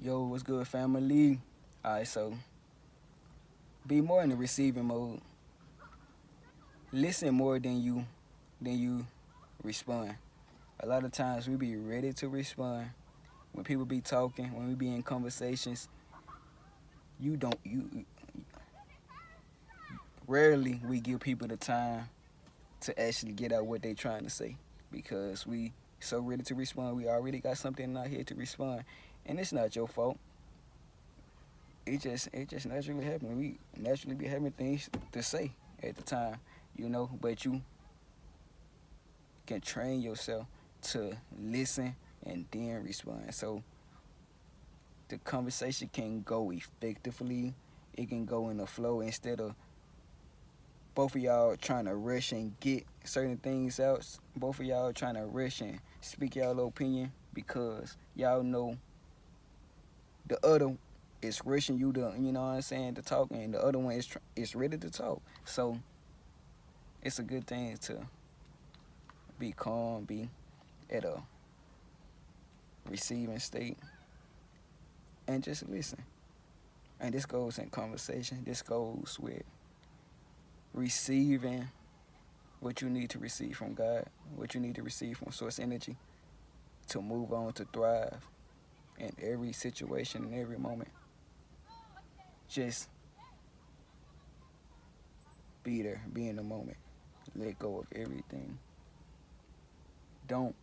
Yo, what's good, family? Alright, so be more in the receiving mode. Listen more than you respond. A lot of times we be ready to respond when people be talking, when we be in conversations. You don't. You rarely we give people the time to actually get out what they trying to say because we so ready to respond. We already got something in our head to respond, and it's not your fault. It just naturally happen. We naturally be having things to say at the time, but you can train yourself to listen and then respond. So the conversation can go effectively. It can go in a flow instead of both of y'all trying to rush and get certain things out. Both of y'all trying to rush and speak y'all opinion because y'all know the other is rushing you to, what I'm saying, to talk, and the other one is ready to talk. So it's a good thing to be calm, be at a receiving state, and just listen. And this goes in conversation. This goes with receiving what you need to receive from God, what you need to receive from source energy to move on, to thrive in every situation, in every moment. Just be there, be in the moment. Let go of everything. Don't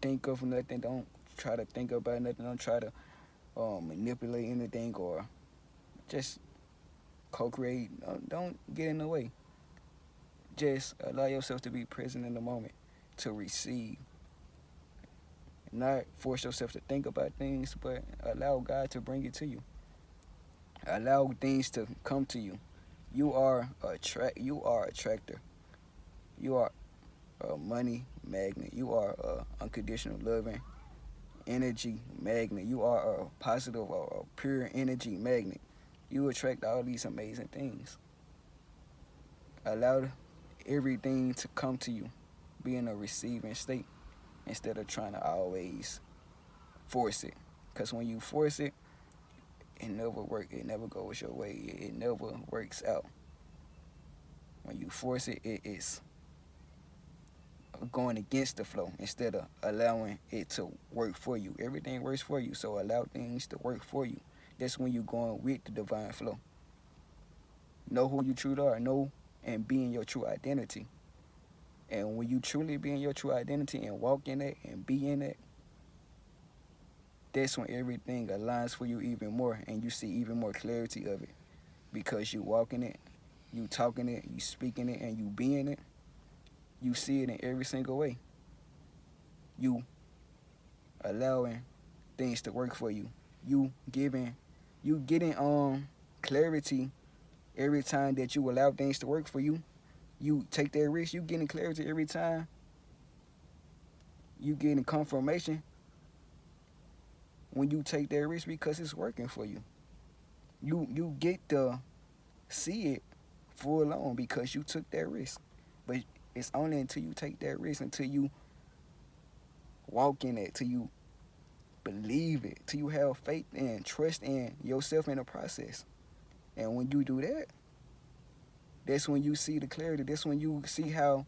think of nothing. Don't try to think about nothing. Don't try to manipulate anything or just co-create. Don't get in the way. Just allow yourself to be present in the moment, to receive. Not force yourself to think about things, but allow God to bring it to you. Allow things to come to you. You are You are a attractor. You are a money magnet. You are a unconditional loving energy magnet. You are a positive or a pure energy magnet. You attract all these amazing things. Allow everything to come to you. Be in a receiving state instead of trying to always force it. Because when you force it, it never works. It never goes your way. It never works out. When you force it, it is going against the flow instead of allowing it to work for you. Everything works for you, so allow things to work for you. That's when you're going with the divine flow. Know who you truly are. Know and be in your true identity. And when you truly be in your true identity and walk in it and be in it, that's when everything aligns for you even more and you see even more clarity of it. Because you walking it, you talking it, you speaking it, and you being it, you see it in every single way. You allowing things to work for you. You getting clarity every time that you allow things to work for you. You take that risk, you getting clarity every time. You getting confirmation when you take that risk because it's working for you. You get to see it full on because you took that risk. But it's only until you take that risk, until you walk in it, till you believe it, till you have faith and trust in yourself in the process. And when you do that, that's when you see the clarity. That's when you see how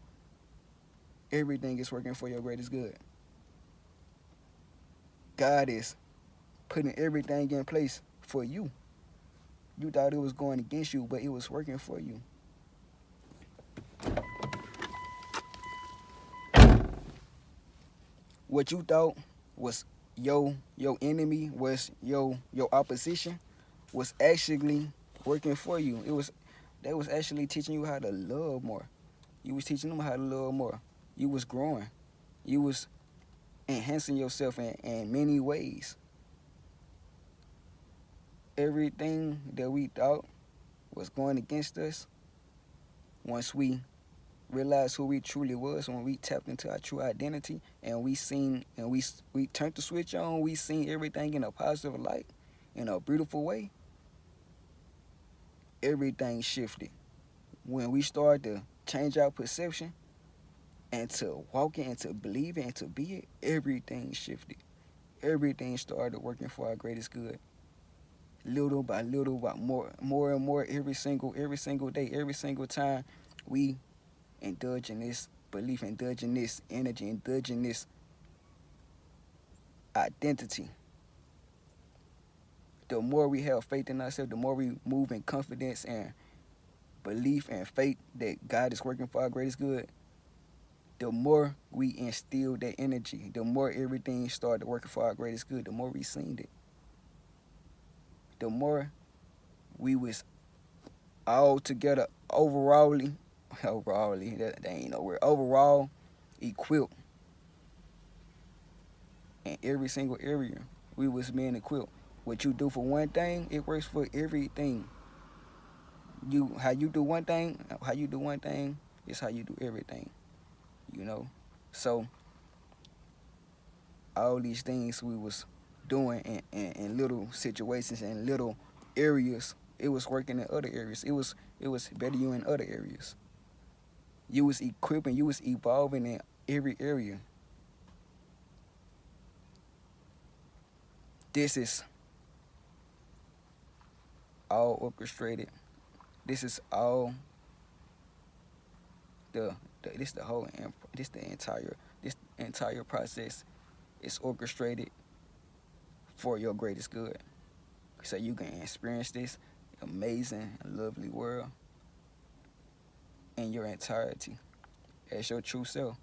everything is working for your greatest good. God is putting everything in place for you. You thought it was going against you, but it was working for you. What you thought was your enemy, was your opposition, was actually working for you. They was actually teaching you how to love more. You was teaching them how to love more. You was growing. You was enhancing yourself in many ways. Everything that we thought was going against us, once we realized who we truly was, when we tapped into our true identity and we seen and we turned the switch on, we seen everything in a positive light, in a beautiful way, everything shifted. When we started to change our perception and to walk in and to believe it and to be it, everything shifted. everything started working for our greatest good. Little by little, by more and more, every single day, every single time we indulge in this belief, indulge in this energy, indulge in this identity. The more we have faith in ourselves, the more we move in confidence and belief and faith that God is working for our greatest good, the more we instill that energy, the more everything started working for our greatest good, the more we seen it. The more we was all together overallly, that ain't no word, overall equipped in every single area. We was being equipped. What you do for one thing, it works for everything. How you do one thing is how you do everything. You know, so all these things we was doing in little situations and little areas, it was working in other areas. It was better you in other areas. You was equipping, you was evolving in every area. This is all orchestrated. This is all this the whole this the entire process is orchestrated for your greatest good. So you can experience this amazing, lovely world in your entirety as your true self,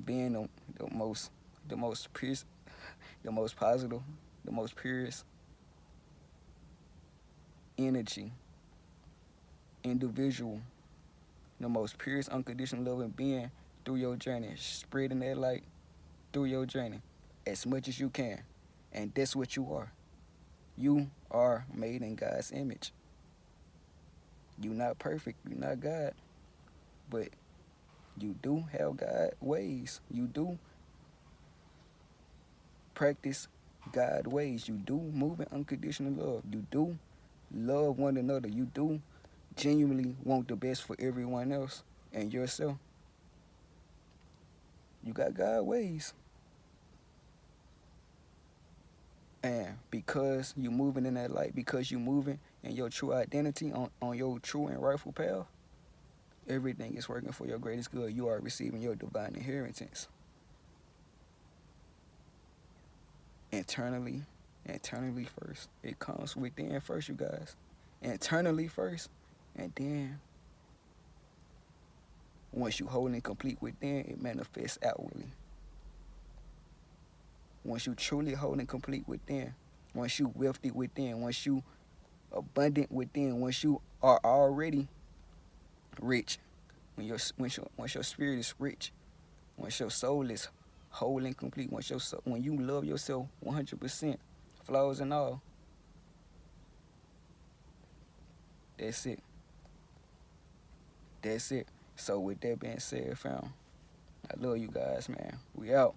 being the most pure, the most positive, the most purest energy, individual, the most purest unconditional loving being through your journey, spreading that light through your journey as much as you can. And that's what you are. You are made in God's image. You're not perfect, you're not God, but you do have God ways. You do practice God ways. You do move in unconditional love. You do love one another. You do genuinely want the best for everyone else and yourself. You got God ways. And because you moving in that light, because you moving in your true identity on your true and rightful path, everything is working for your greatest good. You are receiving your divine inheritance. Internally first. It comes within first, you guys. Internally first, and then once you whole and complete within, it manifests outwardly. Once you truly whole and complete within, once you wealthy within, once you abundant within, once you are already rich, once your spirit is rich, once your soul is whole and complete, when you love yourself 100%, flaws and all, that's it. That's it. So with that being said, fam, I love you guys, man. We out.